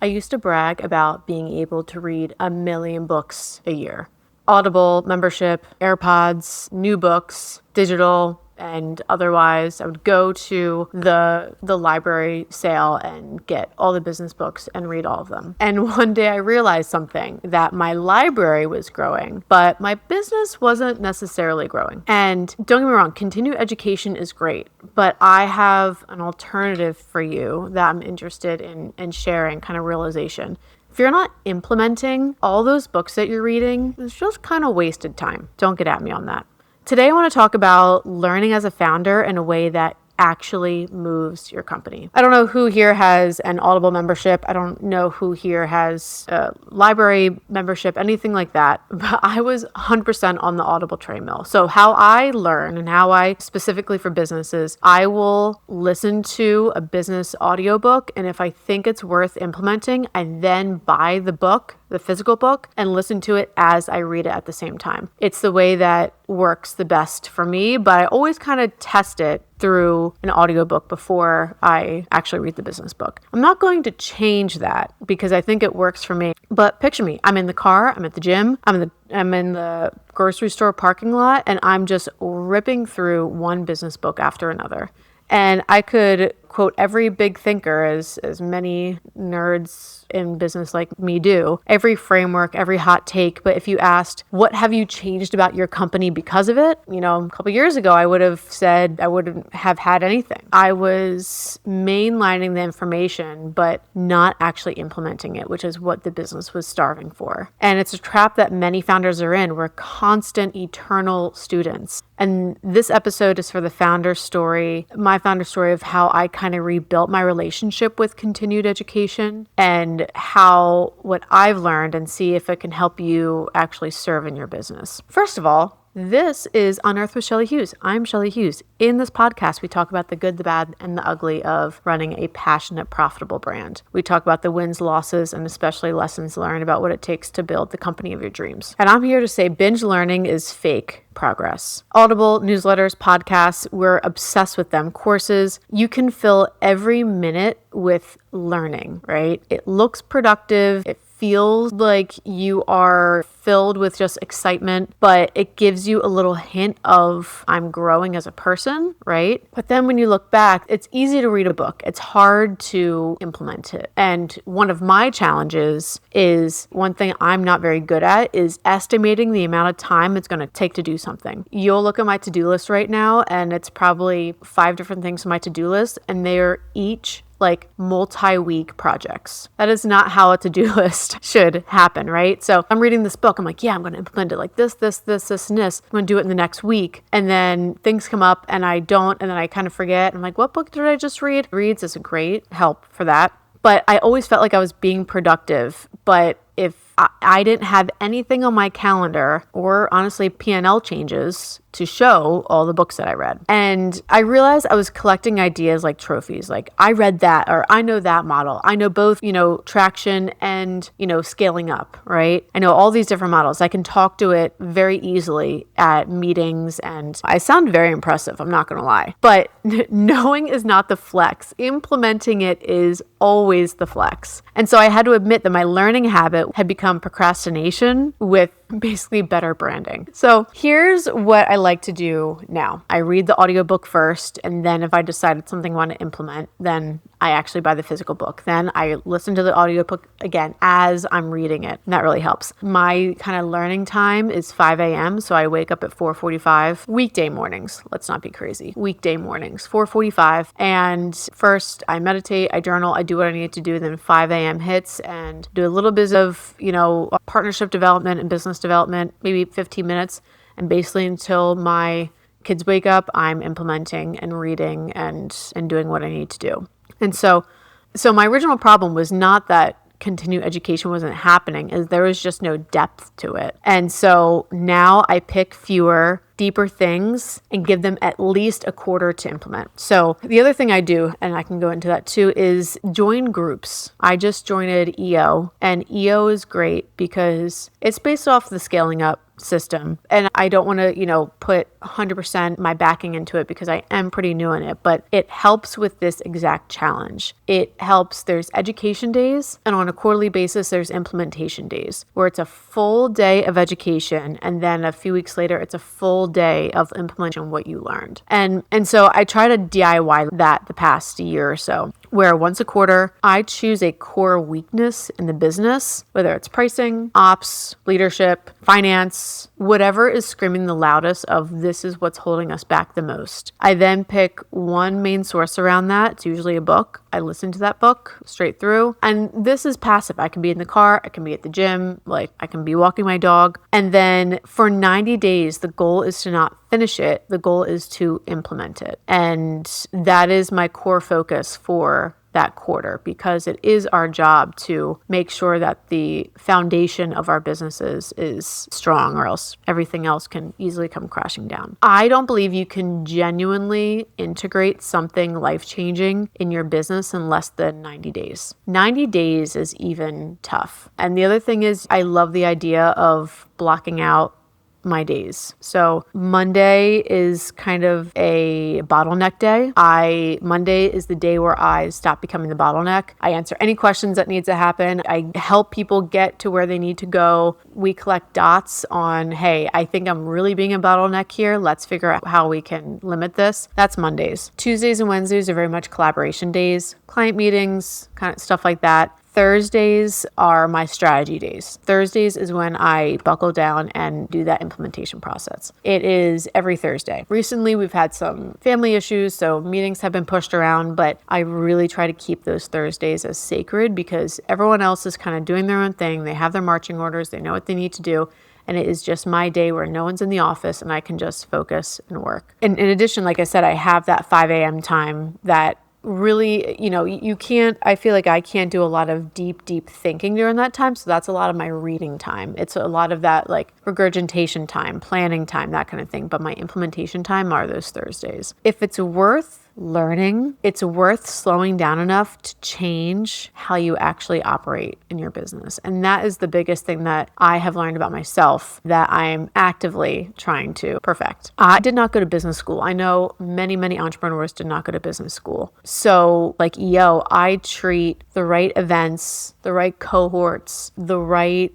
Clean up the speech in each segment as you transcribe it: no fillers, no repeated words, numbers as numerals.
I used to brag about being able to read 1 million books a year. Audible membership, AirPods, new books, digital, and otherwise. I would go to the library sale and get all the business books and read all of them. And one day I realized something, that my library was growing, but my business wasn't necessarily growing. And don't get me wrong, continued education is great, but I have an alternative for you that I'm interested in sharing, kind of realization. If you're not implementing all those books that you're reading, it's just kind of wasted time. Don't get at me on that. Today, I want to talk about learning as a founder in a way that actually moves your company. I don't know who here has an Audible membership. I don't know who here has a library membership, anything like that. But I was 100% on the Audible treadmill. So how I learn and how I specifically for businesses, I will listen to a business audiobook. And if I think it's worth implementing, I then buy the book, the physical book, and listen to it as I read it at the same time. It's the way that works the best for me, but I always kind of test it through an audiobook before I actually read the business book. I'm not going to change that because I think it works for me. But picture me, I'm in the car, I'm at the gym, I'm in the grocery store parking lot, and I'm just ripping through one business book after another. And I could quote every big thinker, as many nerds in business like me do, every framework, every hot take. But if you asked, what have you changed about your company because of it? A couple years ago, I would have said I wouldn't have had anything. I was mainlining the information, but not actually implementing it, which is what the business was starving for. And it's a trap that many founders are in. We're constant, eternal students. And this episode is for the founder story, my founder story of how I kind of rebuilt my relationship with continued education and how what I've learned, and see if it can help you actually serve in your business. First of all, this is Unearth with Shelly Hughes. I'm Shelly Hughes. In this podcast, we talk about the good, the bad, and the ugly of running a passionate, profitable brand. We talk about the wins, losses, and especially lessons learned about what it takes to build the company of your dreams. And I'm here to say binge learning is fake progress. Audible, newsletters, podcasts, we're obsessed with them. Courses, you can fill every minute with learning, right? It looks productive. It feels like you are filled with just excitement, but it gives you a little hint of I'm growing as a person, right? But then when you look back, it's easy to read a book. It's hard to implement it. And one of my challenges is, one thing I'm not very good at is estimating the amount of time it's going to take to do something. You'll look at my to-do list right now, and it's probably 5 different things on my to-do list, and they're each like multi-week projects. That is not how a to-do list should happen, right? So I'm reading this book. I'm like, yeah, I'm going to implement it like this, and this. I'm going to do it in the next week. And then things come up and I don't, and then I kind of forget. I'm like, what book did I just read? Reads is a great help for that. But I always felt like I was being productive. But if I didn't have anything on my calendar, or honestly P&L changes to show all the books that I read. And I realized I was collecting ideas like trophies. Like, I read that, or I know that model. I know both, traction and, scaling up, right? I know all these different models. I can talk to it very easily at meetings, and I sound very impressive. I'm not going to lie. But knowing is not the flex. Implementing it is always the flex. And so I had to admit that my learning habit had become procrastination with basically better branding. So here's what I like to do now. I read the audiobook first, and then if I decided something I want to implement, then I actually buy the physical book. Then I listen to the audiobook again as I'm reading it. And that really helps. My kind of learning time is 5 a.m. So I wake up at 4:45. Weekday mornings. Let's not be crazy. Weekday mornings, 4:45. And first I meditate, I journal, I do what I need to do. Then 5 a.m. hits and do a little bit of, partnership development and business development, maybe 15 minutes. And basically until my kids wake up, I'm implementing and reading and doing what I need to do. And so my original problem was not that continued education wasn't happening, is there was just no depth to it. And so now I pick fewer deeper things and give them at least a quarter to implement. So the other thing I do, and I can go into that too, is join groups. I just joined EO, and EO is great because it's based off the scaling up system. And I don't want to, put 100% my backing into it because I am pretty new in it, but it helps with this exact challenge. It helps. There's education days, and on a quarterly basis, there's implementation days where it's a full day of education. And then a few weeks later, it's a full day of implementing what you learned. And so I try to DIY that the past year or so, where once a quarter, I choose a core weakness in the business, whether it's pricing, ops, leadership, finance, whatever is screaming the loudest of this is what's holding us back the most. I then pick one main source around that. It's usually a book. I listen to that book straight through. And this is passive. I can be in the car. I can be at the gym. I can be walking my dog. And then for 90 days, the goal is to not finish it. The goal is to implement it. And that is my core focus for that quarter, because it is our job to make sure that the foundation of our businesses is strong, or else everything else can easily come crashing down. I don't believe you can genuinely integrate something life-changing in your business in less than 90 days. 90 days is even tough. And the other thing is, I love the idea of blocking out my days. So Monday is kind of a bottleneck day. Monday is the day where I stop becoming the bottleneck. I answer any questions that needs to happen. I help people get to where they need to go. We collect dots on, hey, I think I'm really being a bottleneck here. Let's figure out how we can limit this. That's Mondays. Tuesdays and Wednesdays are very much collaboration days, client meetings, kind of stuff like that. Thursdays are my strategy days. Thursdays is when I buckle down and do that implementation process. It is every Thursday. Recently, we've had some family issues, so meetings have been pushed around, but I really try to keep those Thursdays as sacred because everyone else is kind of doing their own thing. They have their marching orders. They know what they need to do. And it is just my day where no one's in the office and I can just focus and work. And in addition, like I said, I have that 5 a.m. time that really, I feel like I can't do a lot of deep thinking during that time. So that's a lot of my reading time. It's a lot of that regurgitation time, planning time, that kind of thing. But my implementation time are those Thursdays. If it's worth learning, it's worth slowing down enough to change how you actually operate in your business. And that is the biggest thing that I have learned about myself that I'm actively trying to perfect. I did not go to business school. I know many entrepreneurs did not go to business school. So like EO, I treat the right events, the right cohorts,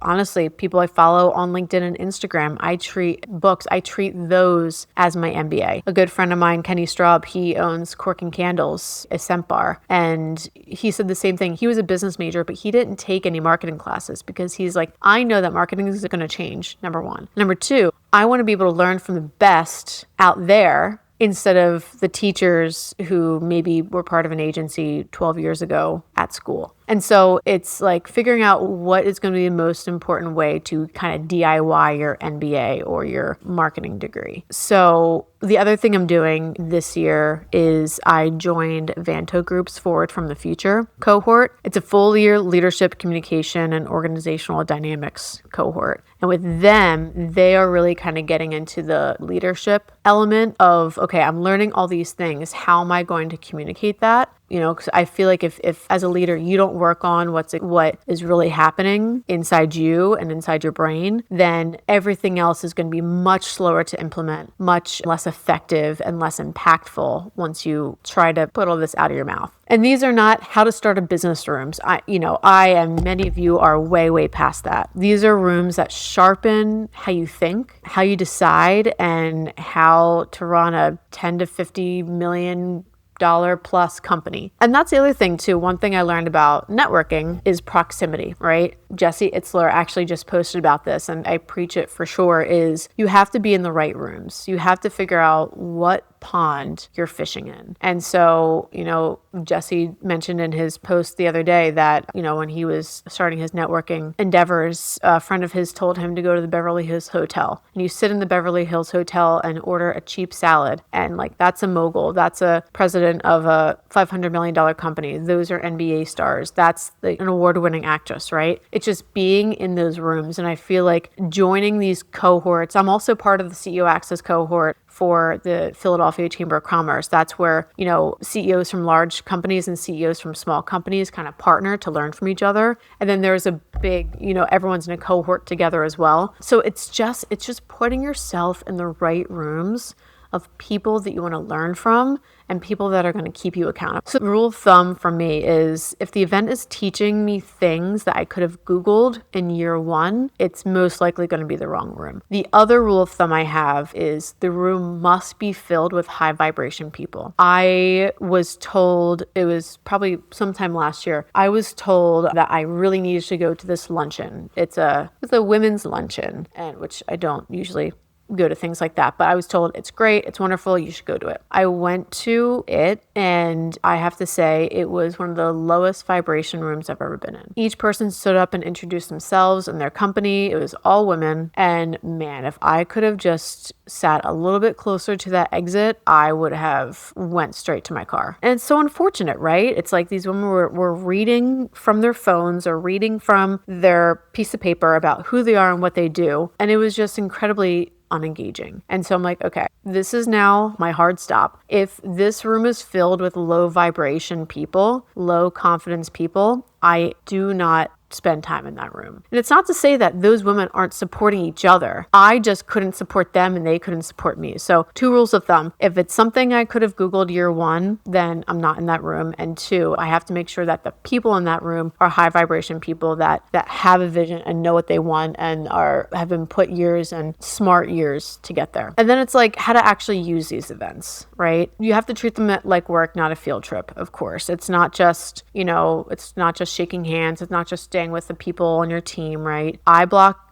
honestly, people I follow on LinkedIn and Instagram, I treat books, I treat those as my MBA. A good friend of mine, Kenny Straub, he owns Cork and Candles, a scent bar. And he said the same thing. He was a business major, but he didn't take any marketing classes because he's like, I know that marketing is going to change, number one. Number two, I want to be able to learn from the best out there instead of the teachers who maybe were part of an agency 12 years ago at school. And so it's like figuring out what is going to be the most important way to kind of DIY your MBA or your marketing degree. So the other thing I'm doing this year is I joined Vanto Group's Forward from the Future cohort. It's a full year leadership, communication, and organizational dynamics cohort. And with them, they are really kind of getting into the leadership element of, okay, I'm learning all these things. How am I going to communicate that? Because I feel like if as a leader, you don't work on what is really happening inside you and inside your brain, then everything else is going to be much slower to implement, much less effective and less impactful once you try to put all this out of your mouth. And these are not how to start a business rooms. I and many of you are way past that. These are rooms that sharpen how you think, how you decide, and how to run a 10 to 50 million $+ company. And that's the other thing too. One thing I learned about networking is proximity, right? Jesse Itzler actually just posted about this, and I preach it for sure, is you have to be in the right rooms. You have to figure out what pond you're fishing in. And so, Jesse mentioned in his post the other day that, when he was starting his networking endeavors, a friend of his told him to go to the Beverly Hills Hotel. And you sit in the Beverly Hills Hotel and order a cheap salad. And that's a mogul. That's a president of a $500 million company. Those are NBA stars. That's an award-winning actress, right? It's just being in those rooms. And I feel like joining these cohorts, I'm also part of the CEO Access cohort for the Philadelphia Chamber of Commerce. That's where, CEOs from large companies and CEOs from small companies kind of partner to learn from each other. And then there's a big, everyone's in a cohort together as well. So it's just putting yourself in the right rooms of people that you want to learn from and people that are going to keep you accountable. So the rule of thumb for me is if the event is teaching me things that I could have Googled in year one, it's most likely going to be the wrong room. The other rule of thumb I have is the room must be filled with high vibration people. I was told, it was probably sometime last year, I was told that I really needed to go to this luncheon. It's a women's luncheon, and which I don't usually go to things like that, but I was told it's great, it's wonderful, you should go to it. I went to it, and I have to say it was one of the lowest vibration rooms I've ever been in. Each person stood up and introduced themselves and their company. It was all women, and man, if I could have just sat a little bit closer to that exit, I would have went straight to my car. And it's so unfortunate, right? It's like these women were reading from their phones or reading from their piece of paper about who they are and what they do, and it was just incredibly unengaging. And so I'm like, okay, this is now my hard stop. If this room is filled with low vibration people, low confidence people, I do not spend time in that room. And it's not to say that those women aren't supporting each other. I just couldn't support them and they couldn't support me. So 2 rules of thumb. If it's something I could have Googled year one, then I'm not in that room. And 2, I have to make sure that the people in that room are high vibration people that have a vision and know what they want and have been put years and smart years to get there. And then it's like how to actually use these events, right? You have to treat them like work, not a field trip, of course. It's not just, it's not just shaking hands. It's not just staying with the people on your team, right?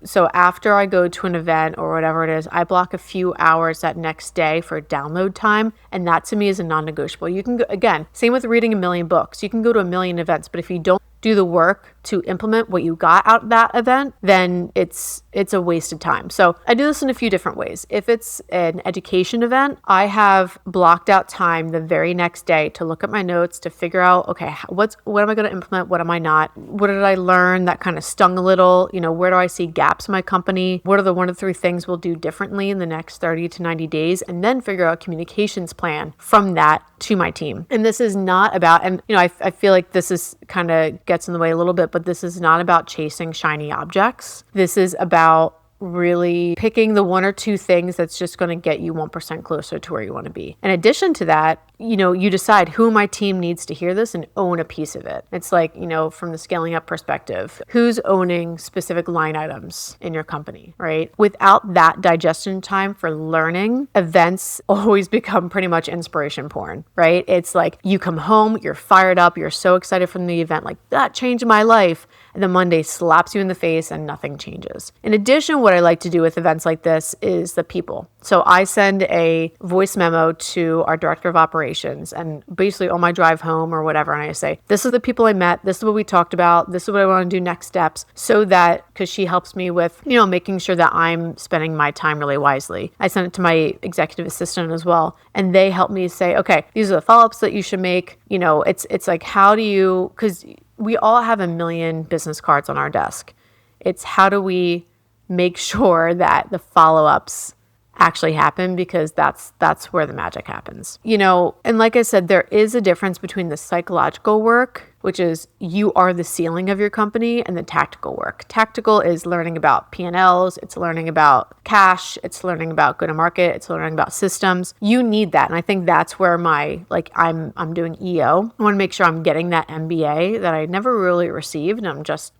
So after I go to an event or whatever it is, I block a few hours that next day for download time. And that to me is a non-negotiable. You can go, again, same with reading a million books. You can go to a million events, but if you don't do the work to implement what you got out of that event, then it's a wasted time. So I do this in a few different ways. If it's an education event, I have blocked out time the very next day to look at my notes, to figure out, okay, what am I going to implement? What am I not? What did I learn that kind of stung a little? Where do I see gaps in my company? What are the 1 to 3 things we'll do differently in the next 30 to 90 days? And then figure out a communications plan from that to my team. And this is not about, and I feel like this is kind of gets in the way a little bit, but this is not about chasing shiny objects. This is about really picking the 1 or 2 things that's just going to get you 1% closer to where you want to be. In addition to that, you decide who in my team needs to hear this and own a piece of it. It's like, from the scaling up perspective, who's owning specific line items in your company, right? Without that digestion time for learning, events always become pretty much inspiration porn, right? It's like you come home, you're fired up, you're so excited from the event, like that changed my life. And then Monday slaps you in the face and nothing changes. In addition, what I like to do with events like this is the people. So I send a voice memo to our director of operations and basically on my drive home or whatever. And I say, this is the people I met. This is what we talked about. This is what I want to do next steps, so that, because she helps me with, making sure that I'm spending my time really wisely. I send it to my executive assistant as well. And they help me say, okay, these are the follow-ups that you should make. It's like, how do you, because we all have a million business cards on our desk. It's how do we make sure that the follow-ups actually happen, because that's where the magic happens. And like I said, there is a difference between the psychological work, which is you are the ceiling of your company, and the tactical work. Tactical is learning about P&Ls, it's learning about cash, it's learning about go-to-market, it's learning about systems. You need that. And I think that's where I'm doing EO. I want to make sure I'm getting that MBA that I never really received, and I'm just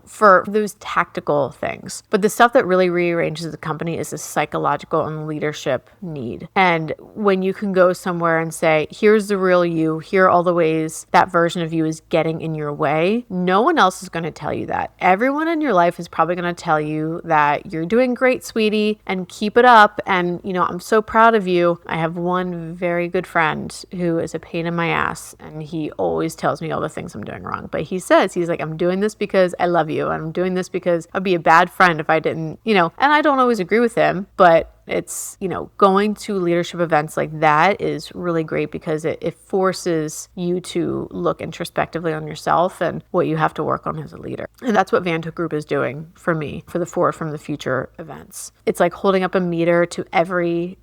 for those tactical things. But the stuff that really rearranges the company is the psychological and leadership need. And when you can go somewhere and say, here's the real you, here are all the ways that version of you is getting in your way, no one else is going to tell you that. Everyone in your life is probably going to tell you that you're doing great, sweetie, and keep it up. And, I'm so proud of you. I have one very good friend who is a pain in my ass, and he always tells me all the things I'm doing wrong. But he's like, I'm doing this because I love you. And I'm doing this because I'd be a bad friend if I didn't, and I don't always agree with him, but it's, going to leadership events like that is really great because it forces you to look introspectively on yourself and what you have to work on as a leader. And that's what Vanto Group is doing for me for the Forward from the Future events. It's like holding up a mirror to every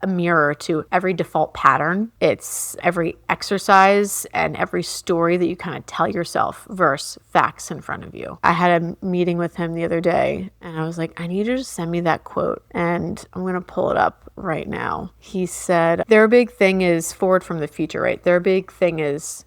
default pattern. It's every exercise and every story that you kind of tell yourself versus facts in front of you. I had a meeting with him the other day and I was like, I need you to send me that quote, and I'm going to pull it up right now. He said, their big thing is forward from the future, right? Their big thing is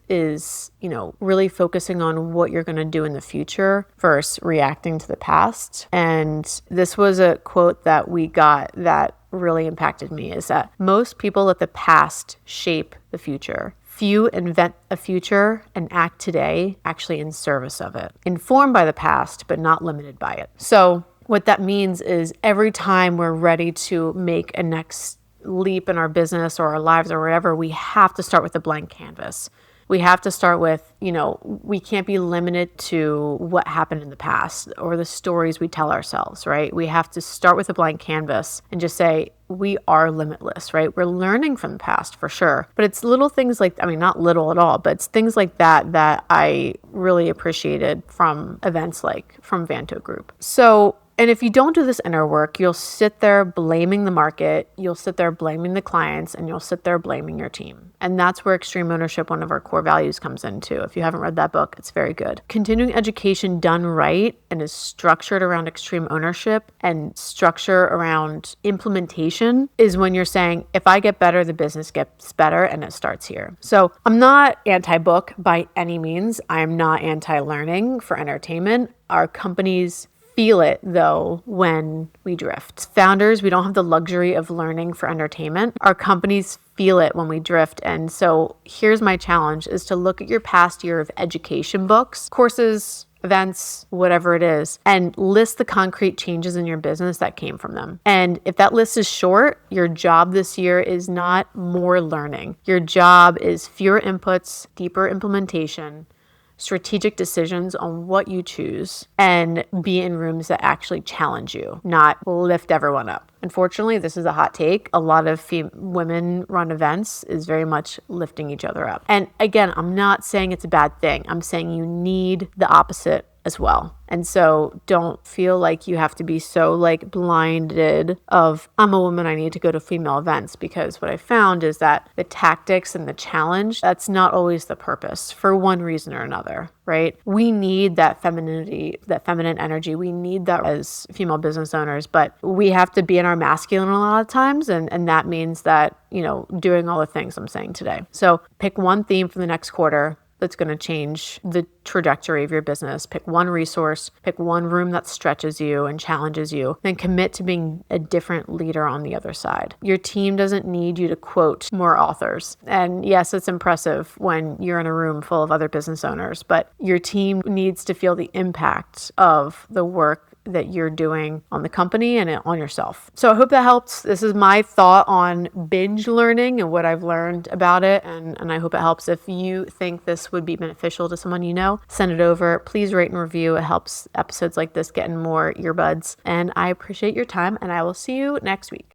really focusing on what you're going to do in the future versus reacting to the past. And this was a quote that we got that really impacted me, is that most people let the past shape the future. Few invent a future and act today actually in service of it, informed by the past, but not limited by it. So what that means is every time we're ready to make a next leap in our business or our lives or wherever, we have to start with a blank canvas. We have to start with, we can't be limited to what happened in the past or the stories we tell ourselves, right? We have to start with a blank canvas and just say, we are limitless, right? We're learning from the past for sure. But it's little things not little at all, but it's things like that I really appreciated from events like from Vanto Group. And if you don't do this inner work, you'll sit there blaming the market, you'll sit there blaming the clients, and you'll sit there blaming your team. And that's where extreme ownership, one of our core values, comes into. If you haven't read that book, it's very good. Continuing education done right and is structured around extreme ownership and structure around implementation is when you're saying, if I get better, the business gets better, and it starts here. So I'm not anti-book by any means. I'm not anti-learning for entertainment. Our companies feel it though when we drift. Founders, we don't have the luxury of learning for entertainment. Our companies feel it when we drift. And so here's my challenge, is to look at your past year of education books, courses, events, whatever it is, and list the concrete changes in your business that came from them. And if that list is short, your job this year is not more learning. Your job is fewer inputs, deeper implementation, strategic decisions on what you choose, and be in rooms that actually challenge you, not lift everyone up. Unfortunately, this is a hot take. A lot of women-run events is very much lifting each other up. And again, I'm not saying it's a bad thing. I'm saying you need the opposite as well. And so don't feel like you have to be so blinded of, I'm a woman, I need to go to female events, because what I found is that the tactics and the challenge, that's not always the purpose for one reason or another, right? We need that femininity, that feminine energy. We need that as female business owners, but we have to be in our masculine a lot of times. And that means that, doing all the things I'm saying today. So pick one theme for the next quarter that's going to change the trajectory of your business. Pick one resource, pick one room that stretches you and challenges you, then commit to being a different leader on the other side. Your team doesn't need you to quote more authors. And yes, it's impressive when you're in a room full of other business owners, but your team needs to feel the impact of the work that you're doing on the company and on yourself. So I hope that helps. This is my thought on binge learning and what I've learned about it. And I hope it helps. If you think this would be beneficial to someone you know, send it over. Please rate and review. It helps episodes like this get in more earbuds. And I appreciate your time, and I will see you next week.